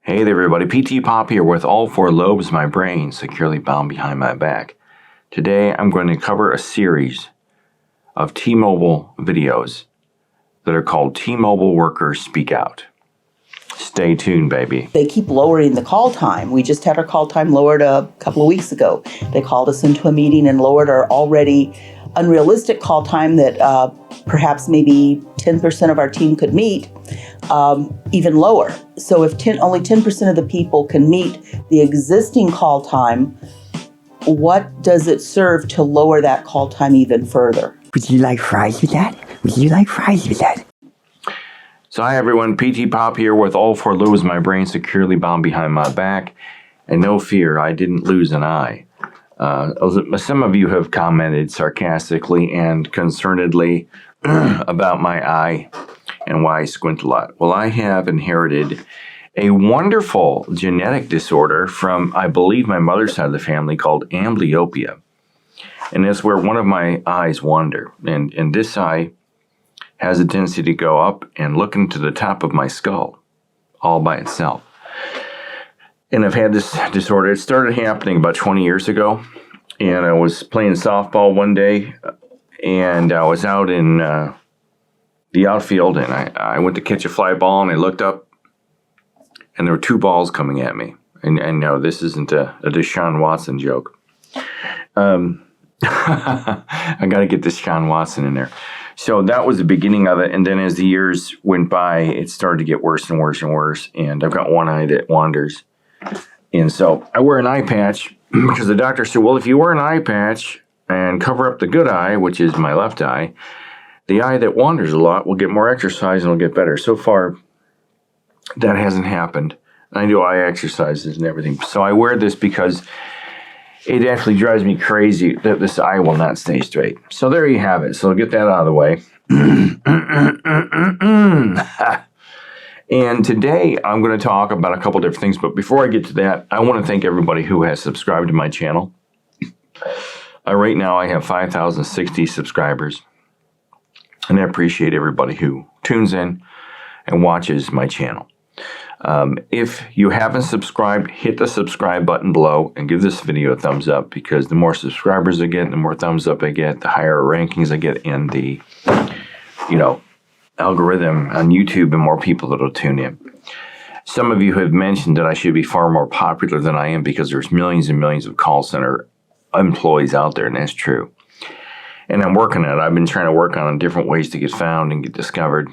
Hey there everybody, PTPOP here with all four lobes of my brain securely bound behind my back. Today I'm going to cover a series of T-Mobile videos that are called T-Mobile Workers Speak Out. Stay tuned, baby. They keep lowering the call time. We just had our call time lowered a couple of weeks ago. They called us into a meeting and lowered our already unrealistic call time that perhaps maybe 10% of our team could meet, even lower. So if only 10% of the people can meet the existing call time, what does it serve to lower that call time even further? Would you like fries with that? Would you like fries with that? So hi everyone, PTPOP here with all four lobes of my brain securely bound behind my back. And no fear, I didn't lose an eye. Some of you have commented sarcastically and concernedly about my eye and why I squint a lot. Well, I have inherited a wonderful genetic disorder from, I believe, my mother's side of the family called amblyopia. And it's where one of my eyes wander. And this eye has a tendency to go up and look into the top of my skull all by itself. And I've had this disorder. It started happening about 20 years ago. And I was playing softball one day, and I was out in the outfield, and I went to catch a fly ball, and I looked up, and there were two balls coming at me. And no, this isn't a Deshaun Watson joke. I got to get this Deshaun Watson in there. So that was the beginning of it. And then as the years went by, it started to get worse and worse and worse. And I've got one eye that wanders. And so I wear an eye patch because the doctor said, well, if you wear an eye patch and cover up the good eye, which is my left eye, the eye that wanders a lot will get more exercise and will get better. So far, that hasn't happened. I do eye exercises and everything. So I wear this because it actually drives me crazy that this eye will not stay straight. So there you have it. So I'll get that out of the way. And today I'm going to talk about a couple different things. But before I get to that, I want to thank everybody who has subscribed to my channel. Right now I have 5,060 subscribers. And I appreciate everybody who tunes in and watches my channel. If you haven't subscribed, hit the subscribe button below and give this video a thumbs up, because the more subscribers I get, the more thumbs up I get, the higher rankings I get in the, algorithm on YouTube, and more people that will tune in. Some of you have mentioned that I should be far more popular than I am because there's millions and millions of call center employees out there, and that's true. And I'm working on it. I've been trying to work on different ways to get found and get discovered,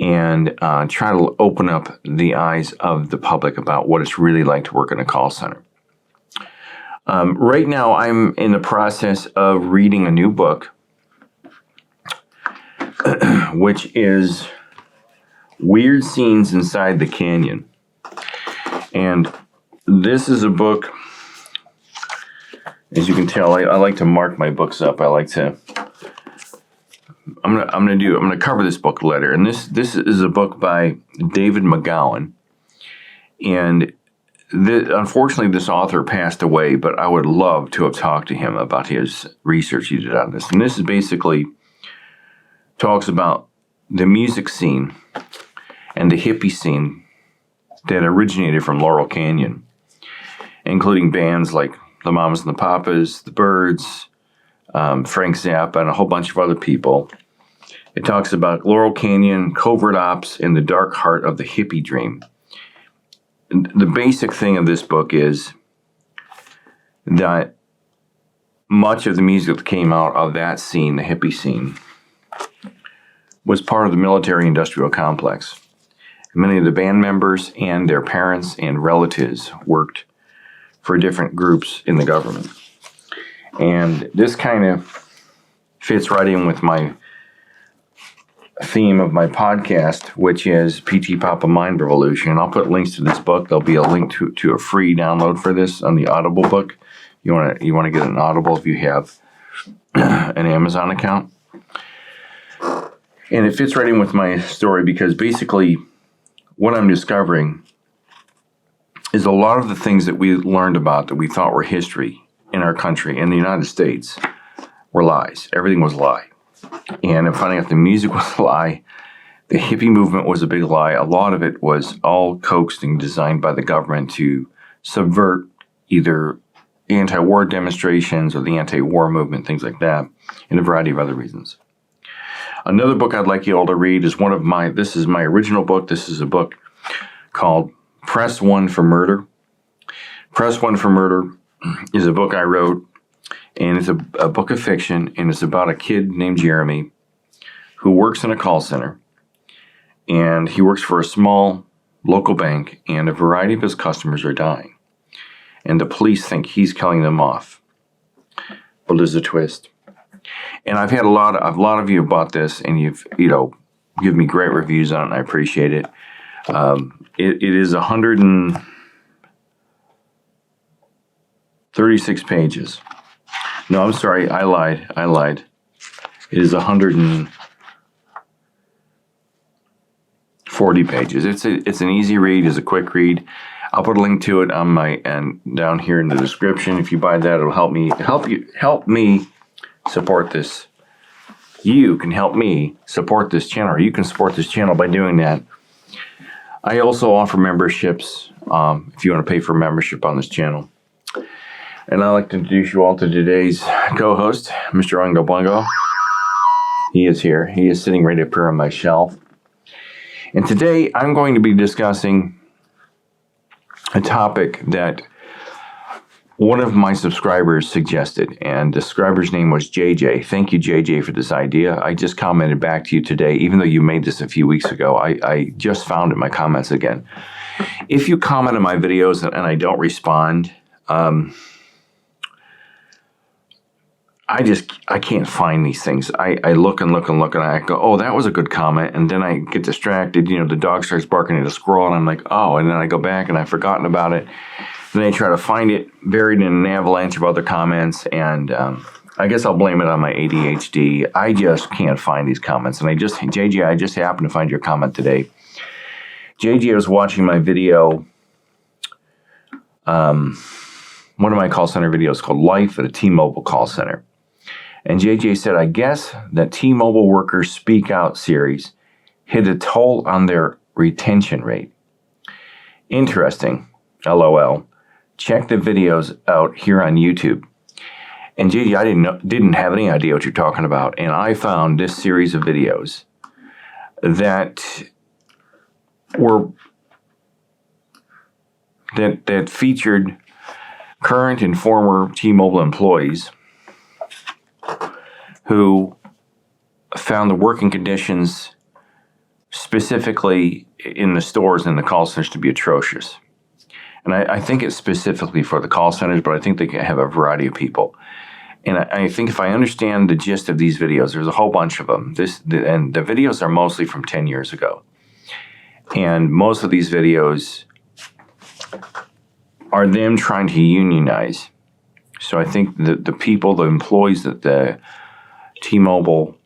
and try to open up the eyes of the public about what it's really like to work in a call center. Right now, I'm in the process of reading a new book, which is Weird Scenes Inside the Canyon. And this is a book, as you can tell, I like to mark my books up. I like to... I'm gonna cover this book later, and this is a book by David McGowan, and unfortunately this author passed away, but I would love to have talked to him about his research he did on this. And this is basically talks about the music scene and the hippie scene that originated from Laurel Canyon, including bands like the Mamas and the Papas, the Byrds, Frank Zappa, and a whole bunch of other people. It talks about Laurel Canyon, covert ops, and the dark heart of the hippie dream. The basic thing of this book is that much of the music that came out of that scene, the hippie scene, was part of the military-industrial complex. Many of the band members and their parents and relatives worked for different groups in the government. And this kind of fits right in with my theme of my podcast, which is PTPOP, A Mind Revolution. And I'll put links to this book. There'll be a link to a free download for this on the Audible book. You want to get an Audible if you have an Amazon account. And it fits right in with my story because basically what I'm discovering is a lot of the things that we learned about that we thought were history in our country, in the United States, were lies. Everything was a lie. And I'm finding out the music was a lie. The hippie movement was a big lie. A lot of it was all coaxed and designed by the government to subvert either anti-war demonstrations or the anti-war movement, things like that, and a variety of other reasons. Another book I'd like you all to read is this is my original book. This is a book called Press 1 for Murder. Press 1 for Murder is a book I wrote, and it's a book of fiction, and it's about a kid named Jeremy who works in a call center. And he works for a small local bank, and a variety of his customers are dying. And the police think he's killing them off. But there's a twist. And I've had a lot of you about this, and you've given me great reviews on it, and I appreciate it. It is 136 pages. No, I'm sorry, I lied. It is 140 pages. It's an easy read. It's a quick read. I'll put a link to it on down here in the description. If you buy that, it'll help me support this. You can help me support this channel, or you can support this channel by doing that. I also offer memberships if you want to pay for membership on this channel. And I'd like to introduce you all to today's co-host, Mr. Oingo Boingo. He is here. He is sitting right up here on my shelf. And today I'm going to be discussing a topic that one of my subscribers suggested, and the subscriber's name was JJ. Thank you, JJ, for this idea. I just commented back to you today, even though you made this a few weeks ago. I just found it in my comments again. If you comment on my videos and I don't respond, I can't find these things. I look and look and look, and I go, oh, that was a good comment, and then I get distracted. The dog starts barking at a squirrel, and I'm like, oh, and then I go back, and I've forgotten about it. Then I try to find it buried in an avalanche of other comments, and I guess I'll blame it on my ADHD. I just can't find these comments, and JJ, I just happened to find your comment today. JJ was watching my video, one of my call center videos called Life at a T-Mobile Call Center. And JJ said, I guess that T-Mobile Workers Speak Out series hit a toll on their retention rate. Interesting, LOL. Check the videos out here on YouTube. And JJ, I didn't have any idea what you're talking about. And I found this series of videos that featured current and former T-Mobile employees who found the working conditions specifically in the stores and the call centers to be atrocious. And I think it's specifically for the call centers, but I think they can have a variety of people. And I think if I understand the gist of these videos, there's a whole bunch of them. And the videos are mostly from 10 years ago. And most of these videos are them trying to unionize. So I think the employees that the T-Mobile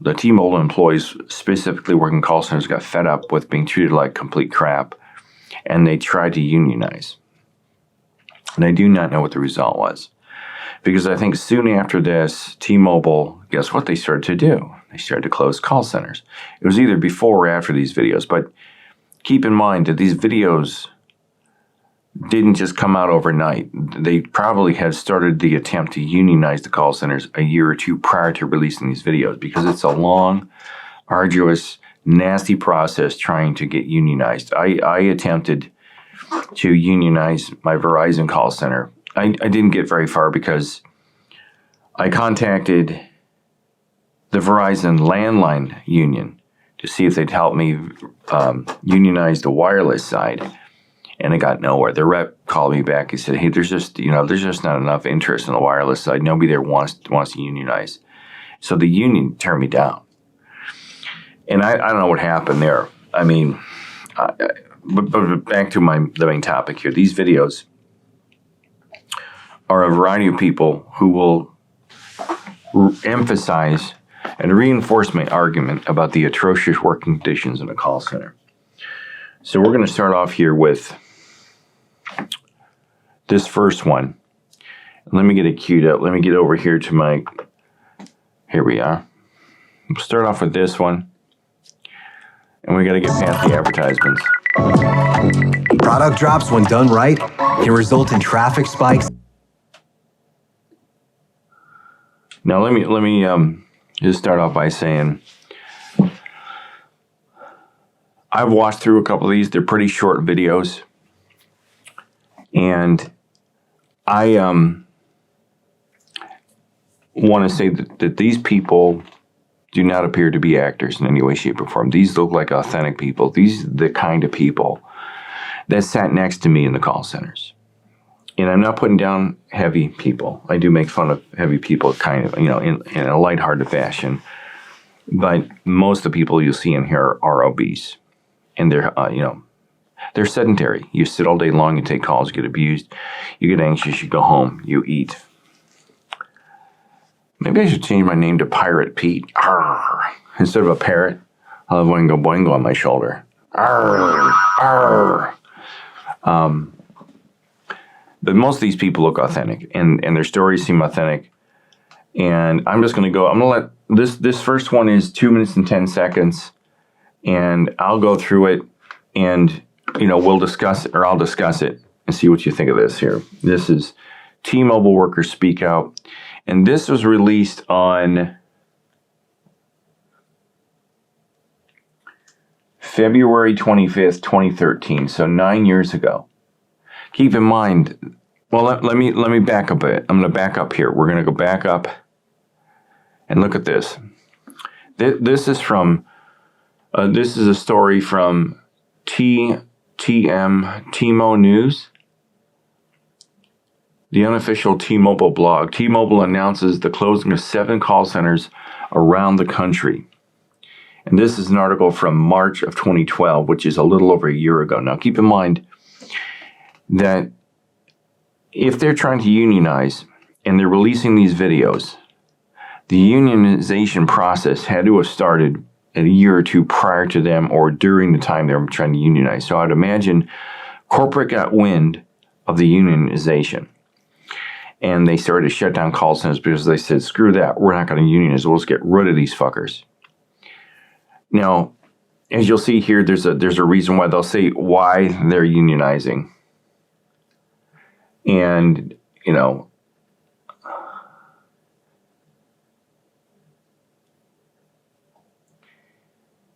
employees, specifically working call centers, got fed up with being treated like complete crap, and they tried to unionize. And I do not know what the result was. Because I think soon after this, T-Mobile, guess what they started to do? They started to close call centers. It was either before or after these videos, but keep in mind that these videos didn't just come out overnight. They probably had started the attempt to unionize the call centers a year or two prior to releasing these videos, because it's a long, arduous, nasty process trying to get unionized. I attempted to unionize my Verizon call center. I didn't get very far because I contacted the Verizon landline union to see if they'd help me unionize the wireless side. And I got nowhere. The rep called me back. He said, hey, there's just not enough interest in the wireless side. Nobody there wants to unionize. So the union turned me down. And I don't know what happened there. I mean, but back to the main topic here. These videos are a variety of people who will emphasize and reinforce my argument about the atrocious working conditions in a call center. So we're going to start off here with this first one. Let me get it queued up. Let me get over here to here we are. We'll start off with this one. And we got to get past the advertisements. Product drops, when done right, can result in traffic spikes. Now let me just start off by saying I've watched through a couple of these. They're pretty short videos, and I want to say that these people do not appear to be actors in any way, shape, or form. These look like authentic people. These are the kind of people that sat next to me in the call centers. And I'm not putting down heavy people. I do make fun of heavy people kind of, in a lighthearted fashion. But most of the people you'll see in here are obese. And they're, they're sedentary. You sit all day long, you take calls, you get abused, you get anxious, you go home, you eat. Maybe I should change my name to Pirate Pete. Arr. Instead of a parrot, I'll have Oingo Boingo on my shoulder. Arr. Arr. But most of these people look authentic, and their stories seem authentic. And I'm just going to go, I'm going to let, this first one is 2 minutes and 10 seconds, and I'll go through it, and, we'll discuss it, or I'll discuss it, and see what you think of this here. This is T-Mobile Workers Speak Out, and this was released on February 25th, 2013, so 9 years ago. Keep in mind, well, let me back up a bit. I'm going to back up here. We're going to go back up and look at this. This is from, this is a story from TMO News, the unofficial T-Mobile blog. T-Mobile announces the closing of 7 call centers around the country. And this is an article from March of 2012, which is a little over a year ago. Now, keep in mind that if they're trying to unionize and they're releasing these videos, the unionization process had to have started a year or two prior to them or during the time they were trying to unionize. So I'd imagine corporate got wind of the unionization, and they started to shut down call centers because they said, screw that, we're not going to unionize, we'll just get rid of these fuckers. Now, as you'll see here, there's a reason why they'll say why they're unionizing. And,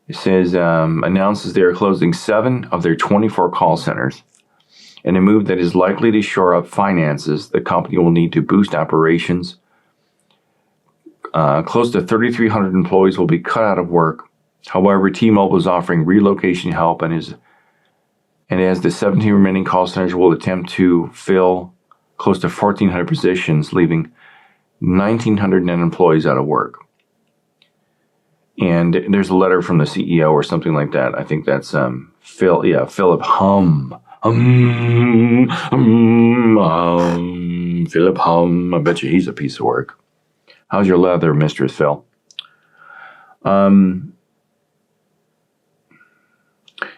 it says, announces they are closing 7 of their 24 call centers in a move that is likely to shore up finances the company will need to boost operations. Close to 3,300 employees will be cut out of work. However, T-Mobile is offering relocation help and as the 17 remaining call centers will attempt to fill close to 1,400 positions, leaving 1,900 net employees out of work. And there's a letter from the CEO or something like that. I think that's Philip Hum. Philip Hum. I bet you he's a piece of work. How's your leather, Mistress Phil?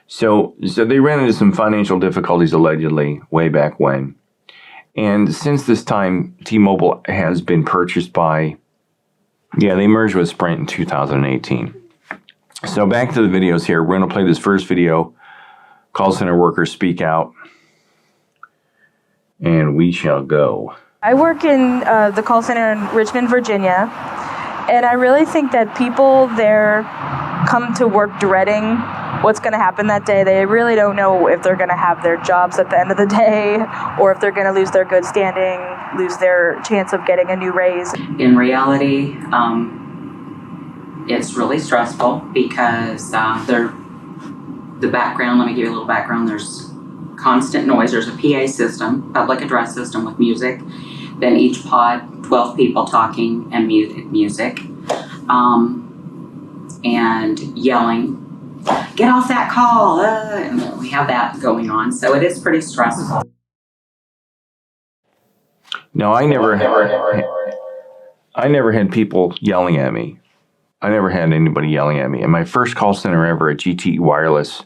So they ran into some financial difficulties allegedly way back when. And since this time, T-Mobile has been purchased by, they merged with Sprint in 2018. So back to the videos here. We're going to play this first video, Call Center Workers Speak Out, and we shall go. I work in the call center in Richmond, Virginia, and I really think that people there come to work dreading what's going to happen that day. They really don't know if they're going to have their jobs at the end of the day or if they're going to lose their good standing, lose their chance of getting a new raise. In reality, it's really stressful because the background, let me give you a little background, there's constant noise. There's a PA system, public address system with music. Then each pod, 12 people talking and music. And yelling, get off that call, and we have that going on. So it is pretty stressful. No, I never had people yelling at me. I never had anybody yelling at me. And my first call center ever at GTE Wireless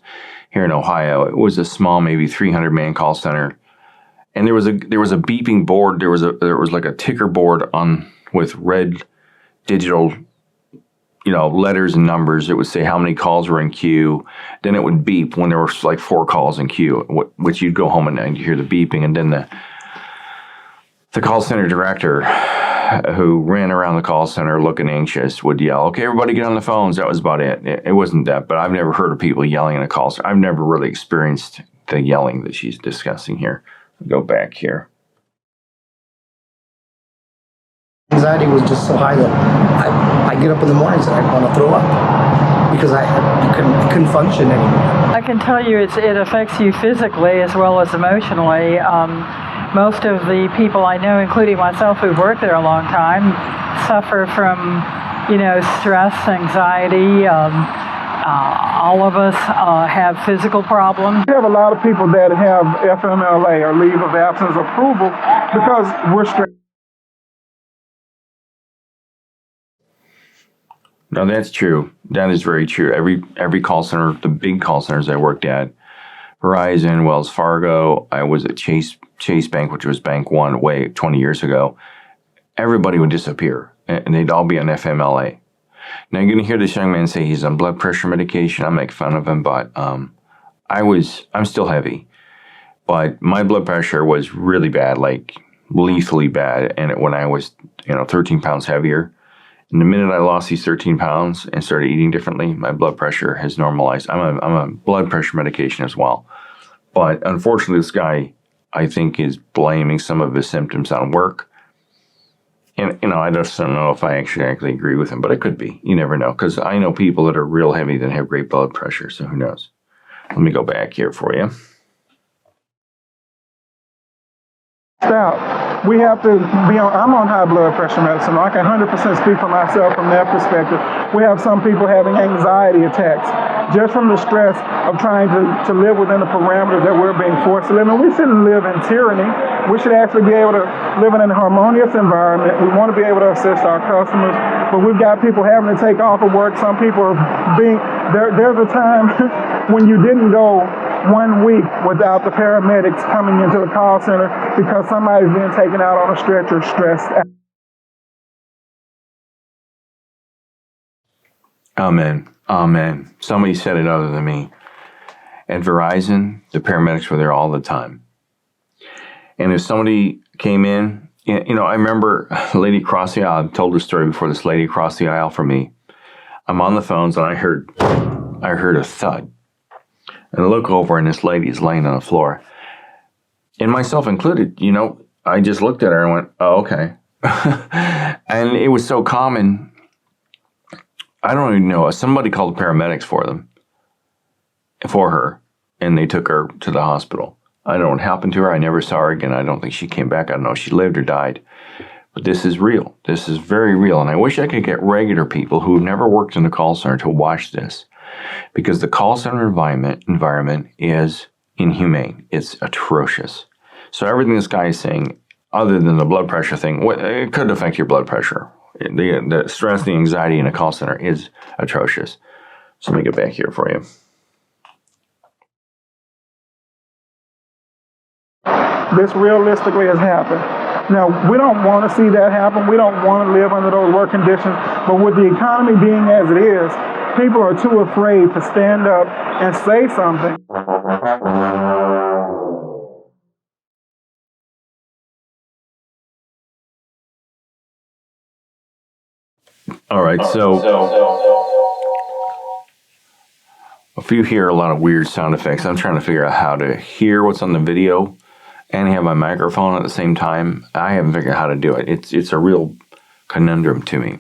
here in Ohio, it was a small, maybe 300-man call center. And there was a beeping board. There was like a ticker board on with red digital, letters and numbers. It would say how many calls were in queue. Then it would beep when there were like 4 calls in queue, which you'd go home and you hear the beeping. And then the call center director who ran around the call center looking anxious would yell, "Okay, everybody get on the phones." That was about it. It wasn't that, but I've never heard of people yelling in a call center. I've never really experienced the yelling that she's discussing here. Go back here. Anxiety was just so high that I get up in the mornings and I want to throw up because I couldn't function anymore. I can tell you it affects you physically as well as emotionally. Most of the people I know, including myself who've worked there a long time, suffer from, stress, anxiety. All of us have physical problems. We have a lot of people that have FMLA or leave of absence approval because we're stressed. No, that's true. That is very true. Every call center, the big call centers I worked at, Verizon, Wells Fargo, I was at Chase Bank, which was Bank One, 20 years ago. Everybody would disappear, and they'd all be on FMLA. Now you're going to hear this young man say he's on blood pressure medication. I make fun of him, but I'm still heavy. But my blood pressure was really bad, like lethally bad. And when I was, 13 pounds heavier, and the minute I lost these 13 pounds and started eating differently, my blood pressure has normalized. I'm on blood pressure medication as well. But unfortunately, this guy, I think, is blaming some of his symptoms on work. And, I just don't know if I actually agree with him, but it could be. You never know, because I know people that are real heavy that have great blood pressure, so who knows? Let me go back here for you. We have to be on, I'm on high blood pressure medicine. I can 100% speak for myself from that perspective. We have some people having anxiety attacks just from the stress of trying to live within the parameters that we're being forced to live in. We shouldn't live in tyranny. We should actually be able to live in a harmonious environment. We want to be able to assist our customers, but we've got people having to take off of work. Some people are being, there's a time when you didn't go 1 week without the paramedics coming into the call center because somebody's being taken out on a stretcher stressed out. Amen. Amen. Somebody said it other than me. At Verizon, the paramedics were there all the time. And if somebody came in, I remember a lady across the aisle. I've told this story before. This lady across the aisle from me. I'm on the phones and I heard a thud. And I look over and this lady is laying on the floor. And myself included, I just looked at her and went, "Oh, okay." And it was so common. I don't even know. Somebody called the paramedics for her, and they took her to the hospital. I don't know what happened to her. I never saw her again. I don't think she came back. I don't know if she lived or died. But this is real. This is very real. And I wish I could get regular people who have never worked in a call center to watch this. Because the call center environment is inhumane. It's atrocious. So everything this guy is saying, other than the blood pressure thing, it could affect your blood pressure. The stress, the anxiety in a call center is atrocious. So let me get back here for you. This realistically has happened. Now, we don't want to see that happen. We don't want to live under those work conditions. But with the economy being as it is, people are too afraid to stand up and say something. All right, so if you hear a lot of weird sound effects, I'm trying to figure out how to hear what's on the video and have my microphone at the same time. I haven't figured out how to do it. It's a real conundrum to me.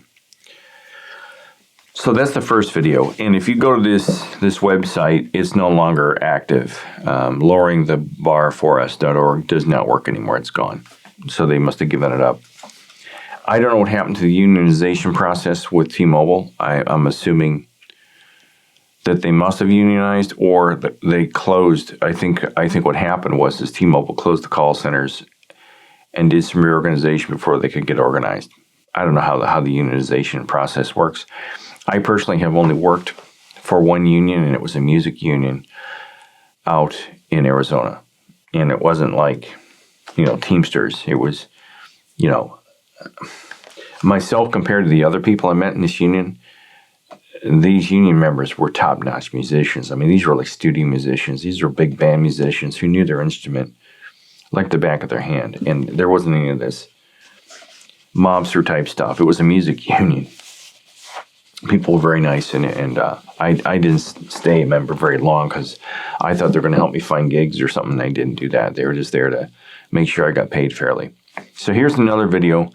So that's the first video. And if you go to this website, it's no longer active. Loweringthebarforus.org does not work anymore. It's gone. So they must have given it up. I don't know what happened to the unionization process with T-Mobile. I'm assuming that they must have unionized or that they closed. I think what happened was T-Mobile closed the call centers and did some reorganization before they could get organized. I don't know how the unionization process works. I personally have only worked for one union, and it was a music union out in Arizona. And it wasn't like, Teamsters. It was, myself compared to the other people I met in this union, these union members were top-notch musicians. I mean, these were like studio musicians. These were big band musicians who knew their instrument like the back of their hand. And there wasn't any of this mobster type stuff. It was a music union. People were very nice, and I didn't stay a member very long because I thought they were going to help me find gigs or something. They didn't do that. They were just there to make sure I got paid fairly. So here's another video.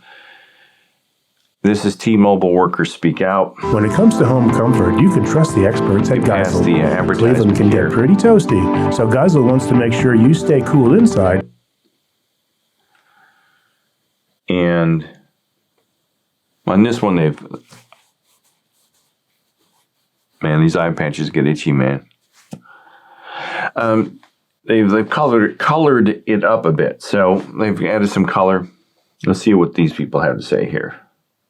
This is T-Mobile workers speak out. When it comes to home comfort, you can trust the experts at Geisel. The advertisement Cleveland can here. get pretty toasty, so Geisel wants to make sure you stay cool inside. And on this one, man, these eye patches get itchy, man. They've colored it up a bit, so they've added some color. Let's see what these people have to say here.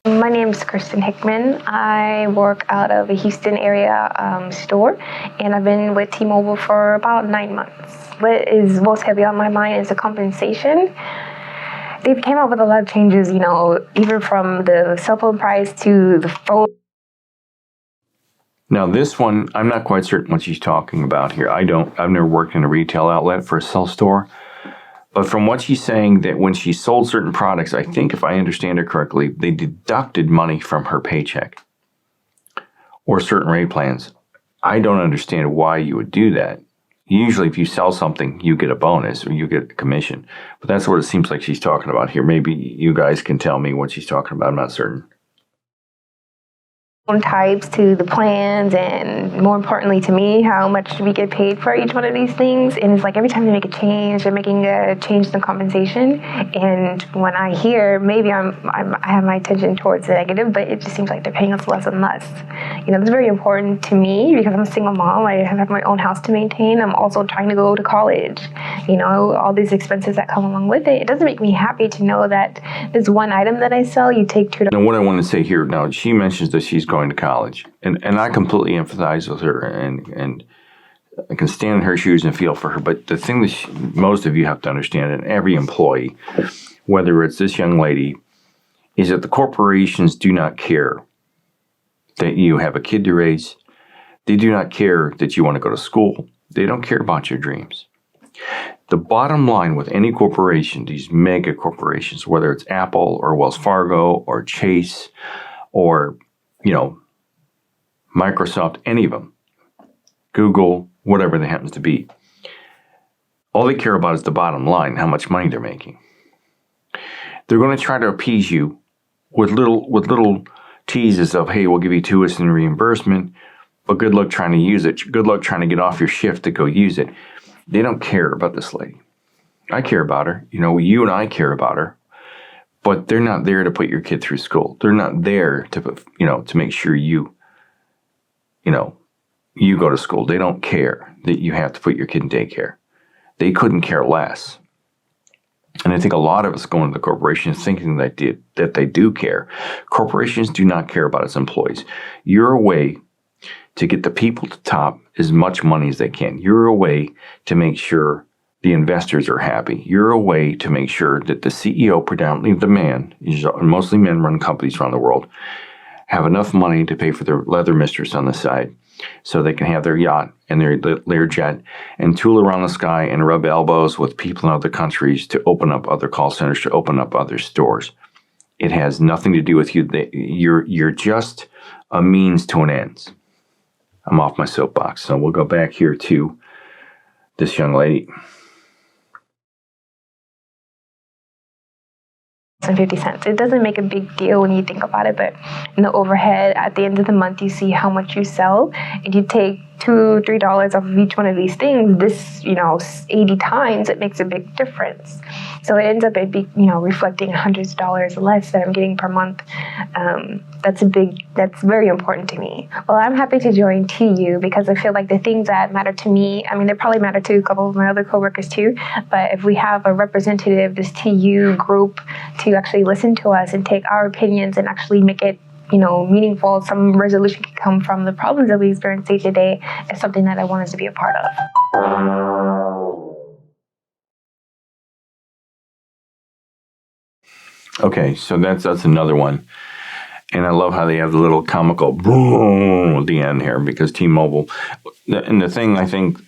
My name is Kristen Hickman. I work out of a Houston area store, and I've been with T-Mobile for about 9 months. What is most heavy on my mind is the compensation. They came up with a lot of changes, you know, even from the cell phone price to the phone. Now this one, I'm not quite certain what she's talking about here. I've never worked in a retail outlet for a cell store. But from what she's saying, that when she sold certain products, I think if I understand her correctly, they deducted money from her paycheck or certain rate plans. I don't understand why you would do that. Usually if you sell something, you get a bonus or you get a commission. But that's what it seems like she's talking about here. Maybe you guys can tell me what she's talking about. I'm not certain. Types to the plans, and more importantly to me, how much we get paid for each one of these things. And it's like every time they make a change, they're making a change in the compensation. And when I hear, maybe I have my attention towards the negative, but it just seems like they're paying us less and less. You know, it's very important to me because I'm a single mom. I have my own house to maintain. I'm also trying to go to college. You know, all these expenses that come along with it. It doesn't make me happy to know that this one item that I sell, you take $2. Now, what I want to say here, now she mentions that she's going to college, and I completely empathize with her, and I can stand in her shoes and feel for her. But the thing that most of you have to understand, and every employee, whether it's this young lady, is that the corporations do not care that you have a kid to raise. They do not care that you want to go to school. They don't care about your dreams. The bottom line with any corporation, these mega corporations, whether it's Apple or Wells Fargo or Chase or, you know, Microsoft, any of them, Google, whatever they happens to be, all they care about is the bottom line, how much money they're making. They're going to try to appease you with little teases of, hey, we'll give you tuition reimbursement, but good luck trying to use it. Good luck trying to get off your shift to go use it. They don't care about this lady. I care about her. You know, you and I care about her. But they're not there to put your kid through school. They're not there to, you know, to make sure you go to school. They don't care that you have to put your kid in daycare. They couldn't care less. And I think a lot of us go into the corporations thinking that they do care. Corporations do not care about its employees. You're a way to get the people to top as much money as they can. You're a way to make sure the investors are happy. You're a way to make sure that the CEO, predominantly the man, mostly men run companies around the world, have enough money to pay for their leather mistress on the side so they can have their yacht and their Learjet and tool around the sky and rub elbows with people in other countries to open up other call centers, to open up other stores. It has nothing to do with you. You're just a means to an end. I'm off my soapbox. So we'll go back here to this young lady. And 50 cents. It doesn't make a big deal when you think about it, but in the overhead, at the end of the month, you see how much you sell, and you take $2, $3 off of each one of these things. This, 80 times, it makes a big difference. So it ends up reflecting hundreds of dollars less that I'm getting per month. That's very important to me. Well, I'm happy to join TU because I feel like the things that matter to me, I mean, they probably matter to a couple of my other coworkers too, but if we have a representative, this TU group, to actually listen to us and take our opinions and actually make it meaningful, some resolution can come from the problems that we experience day to day, is something that I want us to be a part of. Okay, so that's another one. And I love how they have the little comical boom at the end here because T-Mobile. And the thing I think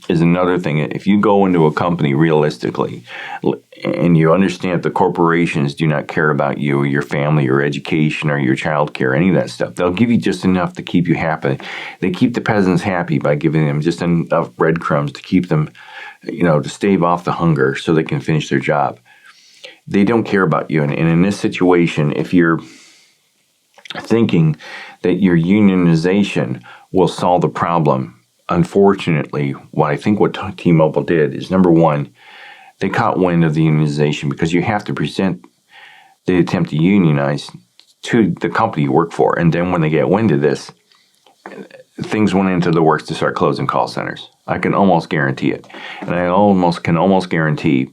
is another thing. If you go into a company realistically and you understand the corporations do not care about you or your family, your education, or your child care, any of that stuff, they'll give you just enough to keep you happy. They keep the peasants happy by giving them just enough breadcrumbs to keep them, to stave off the hunger so they can finish their job. They don't care about you. And in this situation, if you're thinking that your unionization will solve the problem, unfortunately, what T-Mobile did is, number one, they caught wind of the unionization because you have to present the attempt to unionize to the company you work for. And then when they get wind of this, things went into the works to start closing call centers. I can almost guarantee it. And I can almost guarantee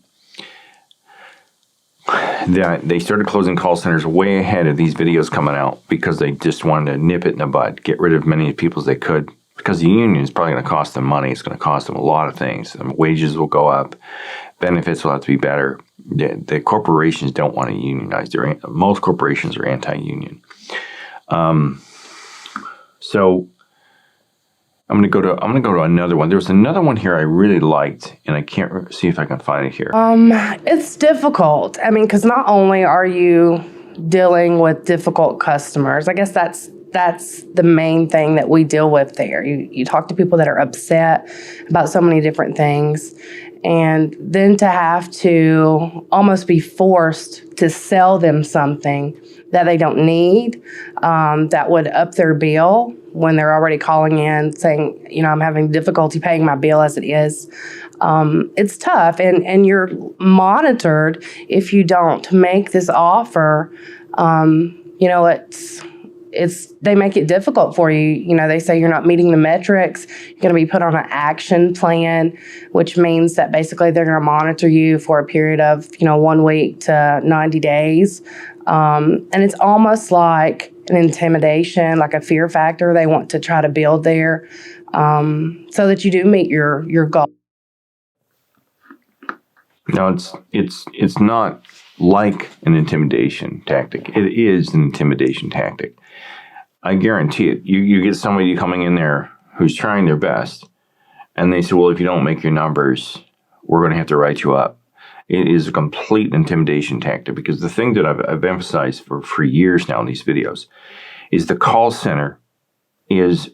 that they started closing call centers way ahead of these videos coming out because they just wanted to nip it in the bud, get rid of as many people as they could, because the union is probably going to cost them money. It's going to cost them a lot of things. Wages will go up. Benefits will have to be better. The corporations don't want to unionize. Most corporations are anti-union. So I'm going to go to another one. There was another one here I really liked, and I can't see if I can find it here. It's difficult. I mean, because not only are you dealing with difficult customers, I guess that's the main thing that we deal with there. You talk to people that are upset about so many different things, and then to have to almost be forced to sell them something that they don't need, that would up their bill when they're already calling in saying, I'm having difficulty paying my bill as it is. It's tough, and you're monitored if you don't make this offer. They make it difficult for you. They say you're not meeting the metrics. You're going to be put on an action plan, which means that basically they're going to monitor you for a period of 1 week to 90 days. And it's almost like an intimidation, like a fear factor they want to try to build there, so that you do meet your goal. No, it's not like an intimidation tactic. It is an intimidation tactic. I guarantee it. You get somebody coming in there who's trying their best, and they say, well, if you don't make your numbers, we're going to have to write you up. It is a complete intimidation tactic, because the thing that I've emphasized for years now in these videos is the call center is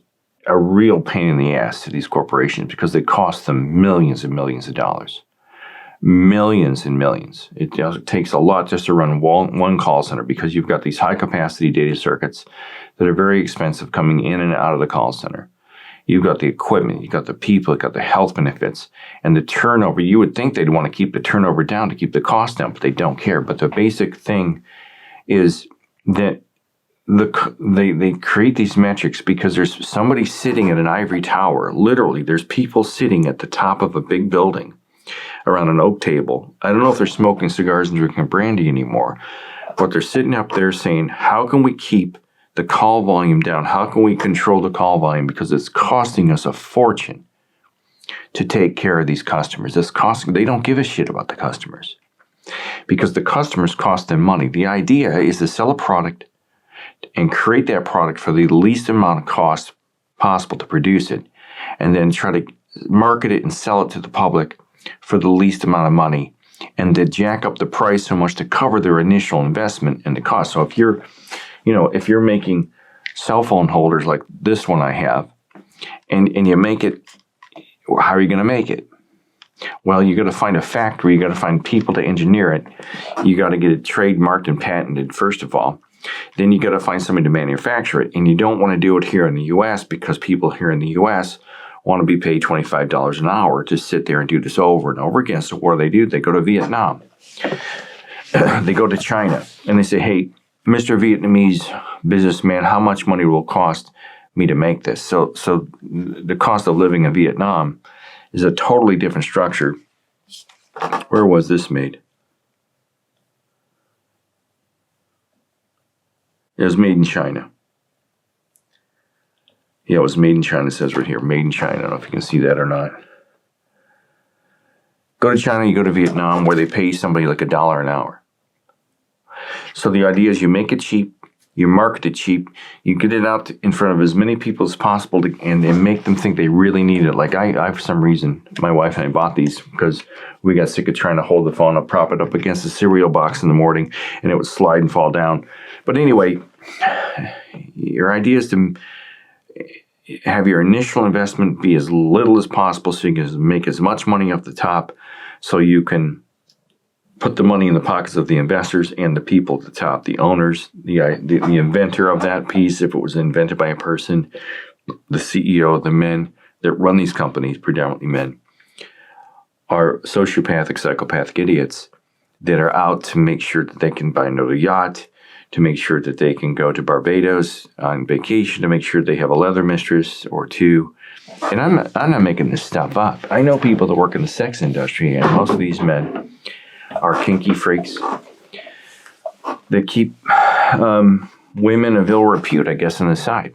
a real pain in the ass to these corporations because they cost them millions and millions of dollars. Millions and millions. It takes a lot just to run one call center, because you've got these high capacity data circuits that are very expensive coming in and out of the call center. You've got the equipment, you've got the people, you've got the health benefits, and the turnover. You would think they'd want to keep the turnover down to keep the cost down, but they don't care. But the basic thing is that they create these metrics because there's somebody sitting at an ivory tower. Literally, there's people sitting at the top of a big building around an oak table. I don't know if they're smoking cigars and drinking brandy anymore, but they're sitting up there saying, how can we keep the call volume down? How can we control the call volume? Because it's costing us a fortune to take care of these customers. They don't give a shit about the customers because the customers cost them money. The idea is to sell a product and create that product for the least amount of cost possible to produce it, and then try to market it and sell it to the public for the least amount of money, and to jack up the price so much to cover their initial investment and the cost. So if you're making cell phone holders like this one I have, and you make it, how are you going to make it? Well, you got to find a factory, you got to find people to engineer it, you got to get it trademarked and patented first of all. Then you got to find somebody to manufacture it, and you don't want to do it here in the U.S. because people here in the U.S. want to be paid $25 an hour to sit there and do this over and over again. So what do? They go to Vietnam. They go to China, and they say, hey, Mr. Vietnamese businessman, how much money will it cost me to make this? So the cost of living in Vietnam is a totally different structure. Where was this made? It was made in China. Yeah, it was made in China. It says right here, made in China. I don't know if you can see that or not. Go to China, you go to Vietnam, where they pay somebody like $1 an hour. So the idea is you make it cheap, You market it cheap. You get it out in front of as many people as possible and make them think they really need it. Like I, for some reason, my wife and I bought these because we got sick of trying to hold the phone up, prop it up against the cereal box in the morning, and it would slide and fall down. But anyway, your idea is to have your initial investment be as little as possible so you can make as much money off the top so you can put the money in the pockets of the investors and the people at the top, the owners, the inventor of that piece, if it was invented by a person, the CEO, the men that run these companies, predominantly men, are sociopathic, psychopathic idiots that are out to make sure that they can buy another yacht, to make sure that they can go to Barbados on vacation, to make sure they have a leather mistress or two. And I'm not making this stuff up. I know people that work in the sex industry, and most of these men are kinky freaks that keep women of ill repute, I guess, on the side.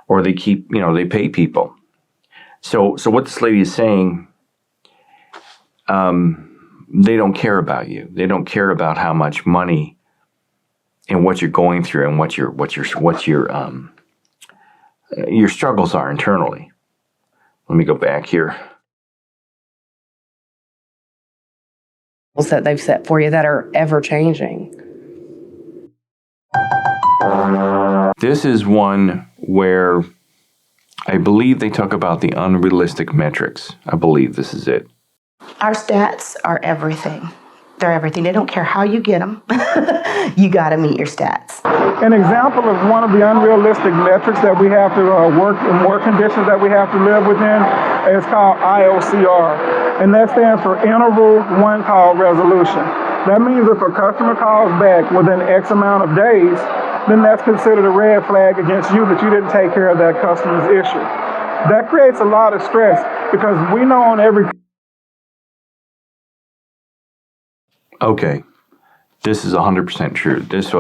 Or they keep, they pay people. So what this lady is saying, they don't care about you. They don't care about how much money and what you're going through and what your struggles are internally. Let me go back here. That they've set for you that are ever changing. This is one where I believe they talk about the unrealistic metrics. I believe this is it. Our stats are everything. They're everything. They don't care how you get them. You got to meet your stats. An example of one of the unrealistic metrics that we have to work conditions that we have to live within is called IOCR, and that stands for Interval One Call Resolution. That means if a customer calls back within X amount of days, then that's considered a red flag against you that you didn't take care of that customer's issue. That creates a lot of stress because we know on every... Okay, this is 100% true. This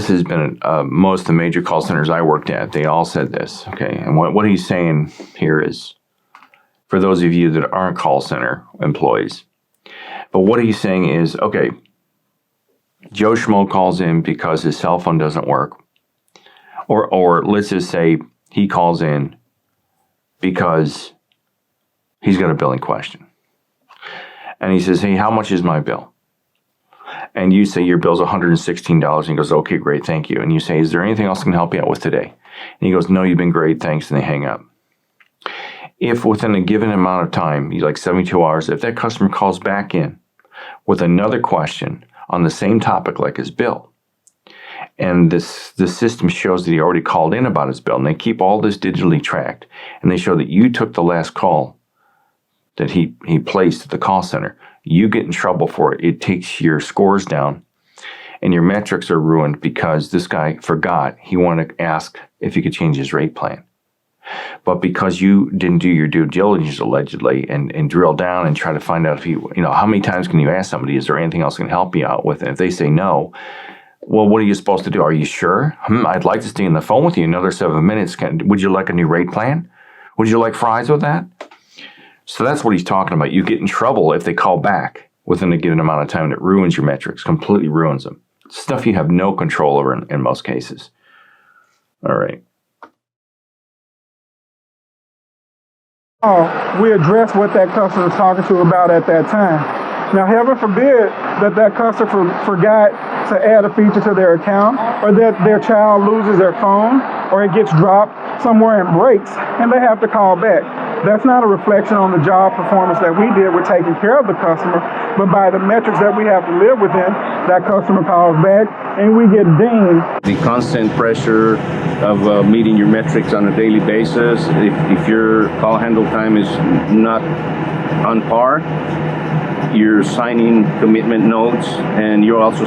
has been most of the major call centers I worked at. They all said this. Okay, and what he's saying here is, for those of you that aren't call center employees, but what he's saying is, okay, Joe Schmo calls in because his cell phone doesn't work, or let's just say he calls in because he's got a billing question. And he says, hey, how much is my bill? And you say your bill's $116. And he goes, okay, great, thank you. And you say, is there anything else I can help you out with today? And he goes, no, you've been great, thanks. And they hang up. If within a given amount of time, like 72 hours, if that customer calls back in with another question on the same topic like his bill, and the system shows that he already called in about his bill, and they keep all this digitally tracked, and they show that you took the last call that he placed at the call center, you get in trouble for it. It takes your scores down, and your metrics are ruined because this guy forgot he wanted to ask if he could change his rate plan. But because you didn't do your due diligence, allegedly, and drill down and try to find out if how many times can you ask somebody, is there anything else I can help you out with? And if they say no, well, what are you supposed to do? Are you sure? I'd like to stay on the phone with you another 7 minutes. Would you like a new rate plan? Would you like fries with that? So that's what he's talking about. You get in trouble if they call back within a given amount of time. That ruins your metrics, completely ruins them. Stuff you have no control over in most cases. All right. We address what that customer is talking to about at that time. Now, heaven forbid that customer forgot to add a feature to their account, or that their child loses their phone, or it gets dropped somewhere and breaks, and they have to call back. That's not a reflection on the job performance that we did. We're taking care of the customer, but by the metrics that we have to live within, that customer calls back and we get dinged. The constant pressure of meeting your metrics on a daily basis, if your call handle time is not on par, you're signing commitment notes, and you're also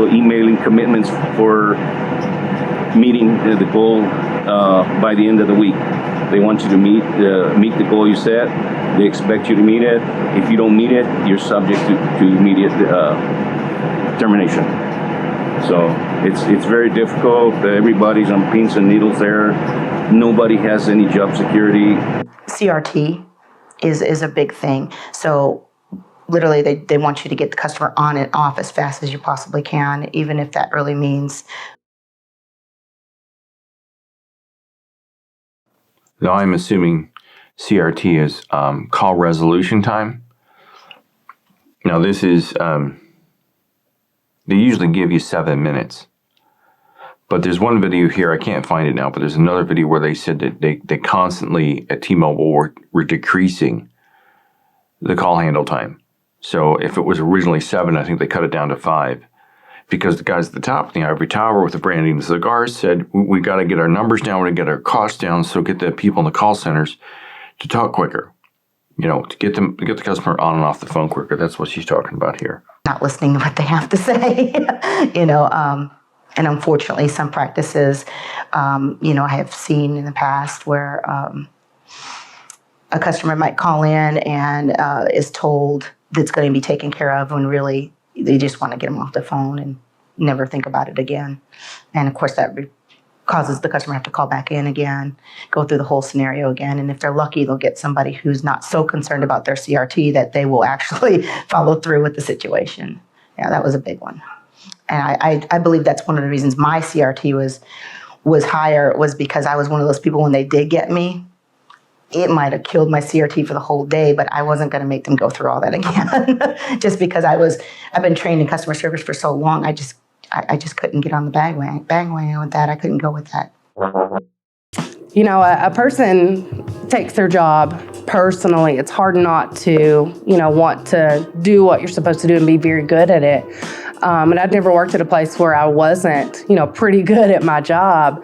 emailing commitments for meeting the goal by the end of the week. They want you to meet the goal you set. They expect you to meet it. If you don't meet it, you're subject to immediate termination. So it's very difficult. Everybody's on pins and needles there. Nobody has any job security. CRT is a big thing. So literally they want you to get the customer on and off as fast as you possibly can, even if that really means. Now, I'm assuming CRT is call resolution time. Now, this is, they usually give you 7 minutes. But there's one video here, I can't find it now, but there's another video where they said that they constantly, at T-Mobile, were decreasing the call handle time. So if it was originally 7, I think they cut it down to 5. Because the guys at the top of the ivory tower with the branding the cigars said, we got to get our numbers down, we got to get our costs down, so get the people in the call centers to talk quicker. You know, to get the customer on and off the phone quicker. That's what she's talking about here. Not listening to what they have to say, you know, and unfortunately some practices, you know, I have seen in the past where a customer might call in and is told that's going to be taken care of when really they just want to get them off the phone and never think about it again. And of course that causes the customer to have to call back in again, go through the whole scenario again. And if they're lucky, they'll get somebody who's not so concerned about their CRT that they will actually follow through with the situation. Yeah, that was a big one. And I believe that's one of the reasons my CRT was higher, was because I was one of those people when they did get me, it might have killed my CRT for the whole day, but I wasn't going to make them go through all that again. Just because I've been trained in customer service for so long, I just couldn't get on the bandwagon with that. I couldn't go with that. You know, a person takes their job personally. It's hard not to, you know, want to do what you're supposed to do and be very good at it. And I'd never worked at a place where I wasn't, you know, pretty good at my job.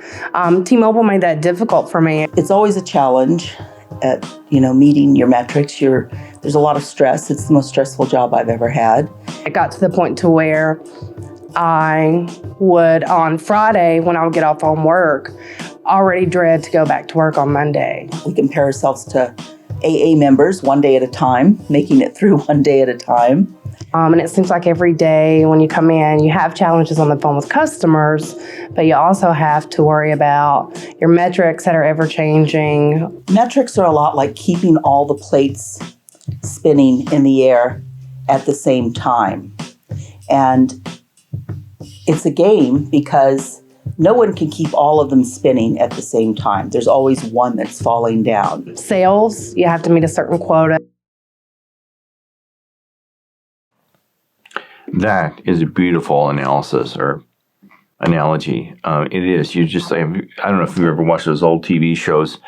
T-Mobile made that difficult for me. It's always a challenge at, you know, meeting your metrics. There's a lot of stress. It's the most stressful job I've ever had. It got to the point to where I would, on Friday, when I would get off on work, already dread to go back to work on Monday. We compare ourselves to AA members one day at a time, making it through one day at a time. And it seems like every day when you come in, you have challenges on the phone with customers, but you also have to worry about your metrics that are ever changing. Metrics are a lot like keeping all the plates spinning in the air at the same time. And it's a game because no one can keep all of them spinning at the same time. There's always one that's falling down. Sales, you have to meet a certain quota. That is a beautiful analysis or analogy. It is. You just, I don't know if you've ever watched those old TV shows.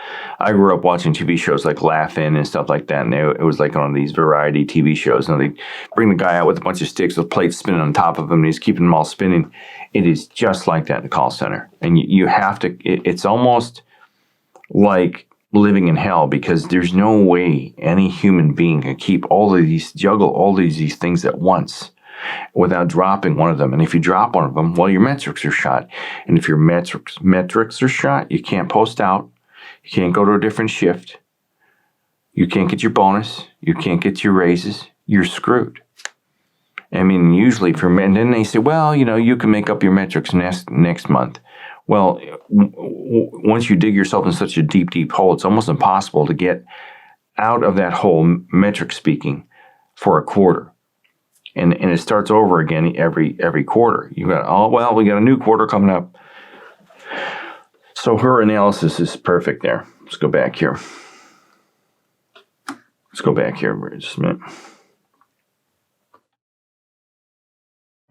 I grew up watching TV shows like Laugh-In and stuff like that. And it was like on these variety TV shows. And they bring the guy out with a bunch of sticks with plates spinning on top of him. And he's keeping them all spinning. It is just like that in the call center. And you have to, it's almost like living in hell, because there's no way any human being can juggle all these things at once without dropping one of them. And if you drop one of them, well, your metrics are shot. And if your metrics are shot, you can't post out. You can't go to a different shift. You can't get your bonus. You can't get your raises. You're screwed. I mean, usually and then they say, well, you know, you can make up your metrics next month. Well, once you dig yourself in such a deep, deep hole, it's almost impossible to get out of that hole, metric speaking, for a quarter. And it starts over again every quarter. You got, we got a new quarter coming up. So her analysis is perfect there. Let's go back here. Just a minute.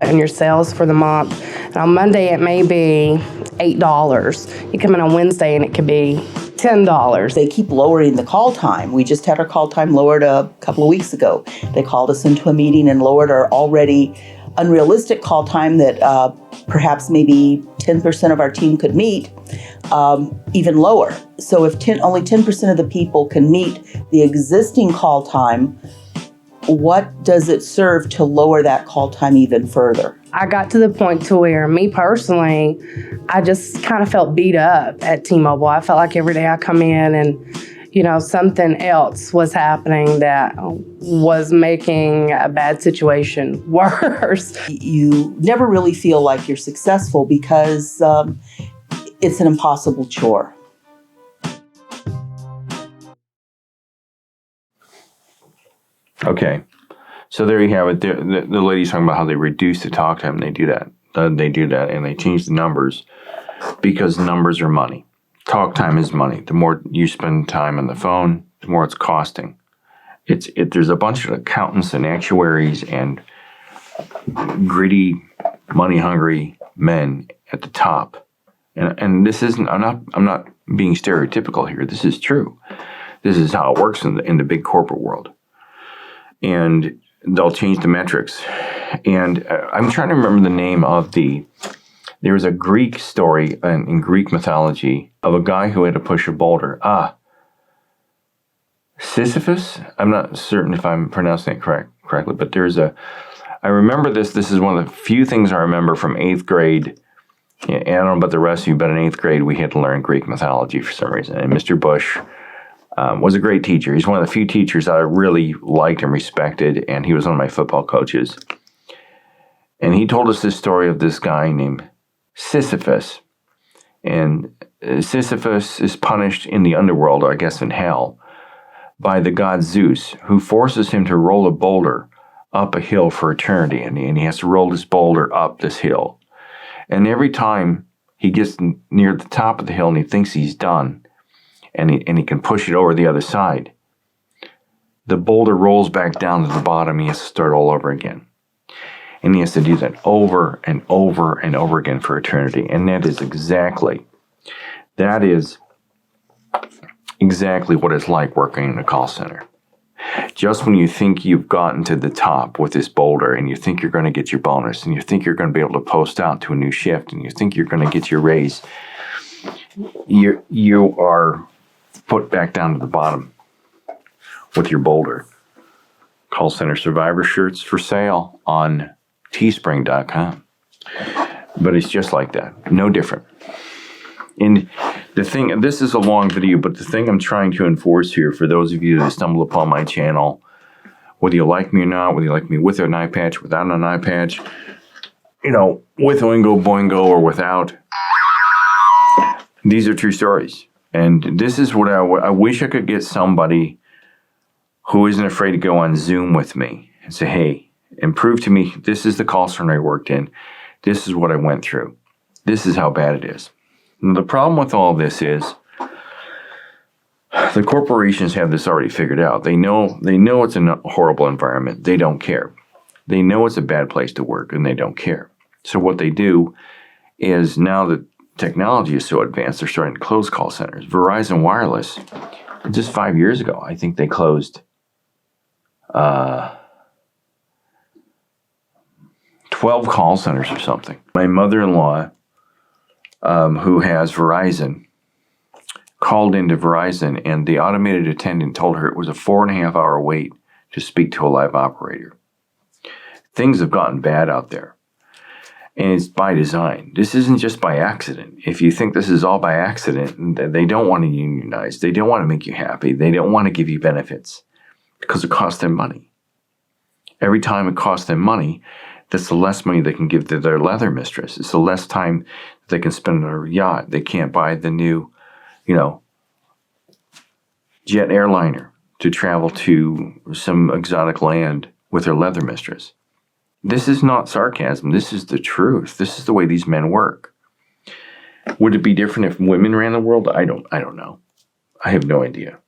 And your sales for the month. And on Monday, it may be $8. You come in on Wednesday and it could be $10. They keep lowering the call time. We just had our call time lowered a couple of weeks ago. They called us into a meeting and lowered our already unrealistic call time that perhaps maybe 10% of our team could meet, even lower. So if only 10% of the people can meet the existing call time, what does it serve to lower that call time even further? I got to the point to where, me personally, I just kind of felt beat up at T-Mobile. I felt like every day I come in and, you know, something else was happening that was making a bad situation worse. You never really feel like you're successful because it's an impossible chore. Okay, So there you have it. The lady's talking about how they reduce the talk time. They do that. And they change the numbers because numbers are money. Talk time is money. The more you spend time on the phone, the more it's costing. There's a bunch of accountants and actuaries and gritty, money-hungry men at the top. And this isn't. I'm not being stereotypical here. This is true. This is how it works in the big corporate world. And they'll change the metrics. And I'm trying to remember the name of there was a Greek story in Greek mythology of a guy who had to push a boulder. Sisyphus? I'm not certain if I'm pronouncing it correctly, but I remember this. This is one of the few things I remember from 8th grade. Yeah, and I don't know about the rest of you, but in 8th grade, we had to learn Greek mythology for some reason. And Mr. Bush was a great teacher. He's one of the few teachers I really liked and respected, and he was one of my football coaches. And he told us this story of this guy named Sisyphus. And Sisyphus is punished in the underworld, or I guess in hell, by the god Zeus, who forces him to roll a boulder up a hill for eternity. And he has to roll this boulder up this hill. And every time he gets near the top of the hill and he thinks he's done, and he can push it over the other side, the boulder rolls back down to the bottom. He has to start all over again. And he has to do that over and over and over again for eternity. And that is exactly what it's like working in a call center. Just when you think you've gotten to the top with this boulder and you think you're going to get your bonus and you think you're going to be able to post out to a new shift and you think you're going to get your raise, you are put back down to the bottom with your boulder. Call Center Survivor shirts for sale on teespring.com. But it's just like that. No different. And the thing, this is a long video, but the thing I'm trying to enforce here for those of you that stumble upon my channel, whether you like me or not, whether you like me with an eye patch, without an eye patch, with Oingo Boingo or without, these are true stories. And this is what I wish I could get somebody who isn't afraid to go on Zoom with me and say, hey, and prove to me this is the call center I worked in. This is what I went through. This is how bad it is. And the problem with all this is the corporations have this already figured out. They know it's a horrible environment. They don't care. They know it's a bad place to work, and they don't care. So what they do is, now that technology is so advanced, they're starting to close call centers. Verizon Wireless, just 5 years ago, I think they closed 12 call centers or something. My mother-in-law, who has Verizon, called into Verizon, and the automated attendant told her it was a 4.5-hour wait to speak to a live operator. Things have gotten bad out there, and it's by design. This isn't just by accident. If you think this is all by accident, they don't want to unionize. They don't want to make you happy. They don't want to give you benefits because it costs them money. Every time it costs them money, that's the less money they can give to their leather mistress. It's the less time they can spend on a yacht. They can't buy the new, jet airliner to travel to some exotic land with their leather mistress. This is not sarcasm. This is the truth. This is the way these men work. Would it be different if women ran the world? I don't know. I have no idea.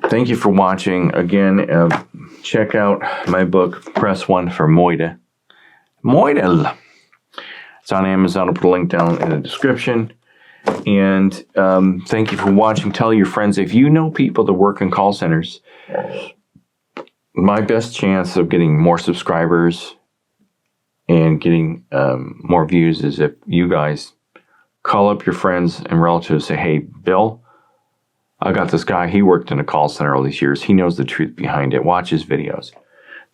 Thank you for watching. Again, check out my book, Press 1 for Moida. Moida. It's on Amazon. I'll put a link down in the description. And thank you for watching. Tell your friends. If you know people that work in call centers, my best chance of getting more subscribers and getting more views is if you guys call up your friends and relatives, say, hey, Bill, I got this guy. He worked in a call center all these years. He knows the truth behind it. Watch his videos.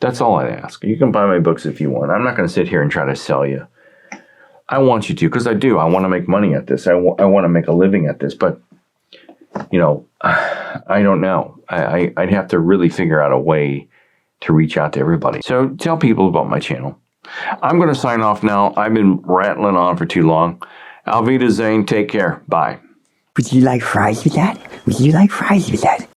That's all I ask. You can buy my books if you want. I'm not going to sit here and try to sell you. I want you to, because I do. I want to make money at this. I want to make a living at this. But, I don't know. I'd have to really figure out a way to reach out to everybody. So tell people about my channel. I'm going to sign off now. I've been rattling on for too long. Alvida Zane, take care. Bye. Would you like fries with that? Would you like fries with that?